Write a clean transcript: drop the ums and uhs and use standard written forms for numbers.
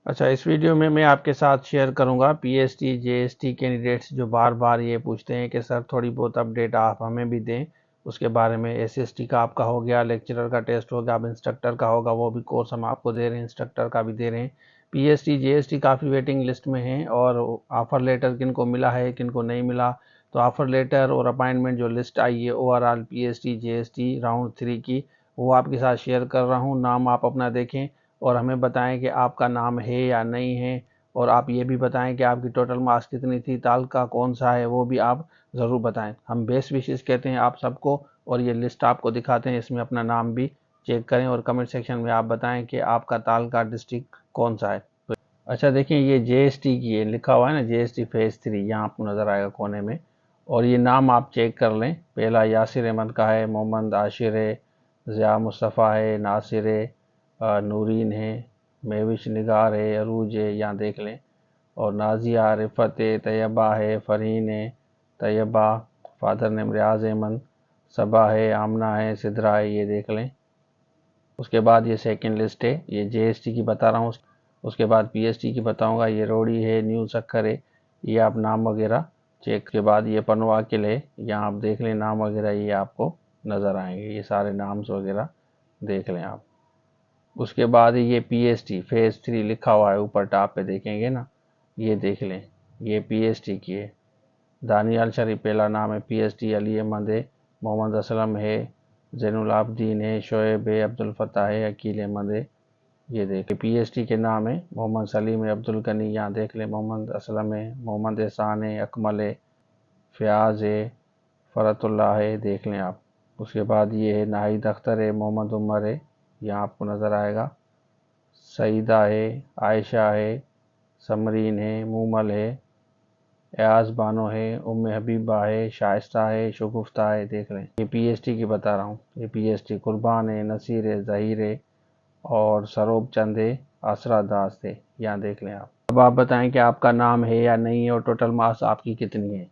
अच्छा, इस वीडियो में मैं आपके साथ शेयर करूंगा पीएसटी जेएसटी कैंडिडेट्स जो बार बार ये पूछते हैं कि सर थोड़ी बहुत अपडेट आप हमें भी दें उसके बारे में। एसएसटी का आपका हो गया, लेक्चरर का टेस्ट हो गया, अब इंस्ट्रक्टर का होगा, वो भी कोर्स हम आपको दे रहे हैं, इंस्ट्रक्टर का भी दे रहे हैं। पीएसटी जेएसटी काफ़ी वेटिंग लिस्ट में हैं और ऑफर लेटर किन को मिला है किन को नहीं मिला, तो ऑफर लेटर और अपॉइंटमेंट जो लिस्ट आई है ओवरऑल पीएसटी जेएसटी राउंड 3 की, वो आपके साथ शेयर कर रहा हूँ। नाम आप अपना देखें और हमें बताएं कि आपका नाम है या नहीं है, और आप ये भी बताएं कि आपकी टोटल मार्क्स कितनी थी, तालका कौन सा है वो भी आप ज़रूर बताएं। हम बेस्ट विशेष कहते हैं आप सबको और ये लिस्ट आपको दिखाते हैं, इसमें अपना नाम भी चेक करें और कमेंट सेक्शन में आप बताएं कि आपका तालका डिस्ट्रिक्ट कौन सा है। अच्छा देखिए, ये जेएसटी की है, लिखा हुआ है ना जेएसटी फेज 3, यहाँ आपको नज़र आएगा कोने में। और ये नाम आप चेक कर लें, पहला यासिर अहमद का है, मोहम्मद आशिर है, ज़िया मुस्तफ़ा है, नासिर है, नूरीन है, महविश निगार है, अरूज है, यहाँ देख लें। और नाजिया, रिफ़त है, तैयबा है, फ़रहीन है, तैयबा, फादर नेम रियाज अहमद, सबा है, आमना है, सिद्रा है, ये देख लें। उसके बाद ये सेकंड लिस्ट है, ये जेएसटी की बता रहा हूँ। उसके बाद पीएसटी की बताऊंगा, ये रोड़ी है, न्यू सक्कर है, ये आप नाम वगैरह चेक के बाद ये पनवा किले है, यहाँ आप देख लें नाम वगैरह, ये आपको नज़र आएंगे, ये सारे नाम्स वगैरह देख लें आप। उसके बाद ये पीएसटी फेज 3 लिखा हुआ है ऊपर टॉप पे देखेंगे ना, ये देख लें, ये पीएसटी की है। दानियाल शरीफ पहला नाम है, पीएसटी अली अहमद है, मोहम्मद असलम है, जैनुल आबदीन है, शोएब है, अब्दुल फत्ताह है, अकील अहमद है, ये देखें। पीएसटी के नाम है मोहम्मद सलीम है, अब्दुल गनी, यहाँ देख लें, मोहम्मद असलम है, मोहम्मद एहसान है, अकमल है, फ़याज़ है, फ़रतुल्लाह है, देख लें आप। उसके बाद ये है नाहिद अख्तर है, मोहम्मद उमर है, यहाँ आपको नज़र आएगा, सईदा है, आयशा है, समरीन है, मूमल है, एयाज बानो है, उम्मे हबीबा है, शाइस्ता है, शगुफ्ता है, देख लें। ये पीएसटी की बता रहा हूँ, ये पीएसटी कुर्बान है, नसीर है, ज़हीर है, और सरोब चंद है, आसरा दास थे, यहाँ देख लें आप। अब आप बताएं कि आपका नाम है या नहीं है और टोटल मार्क्स आपकी कितनी है।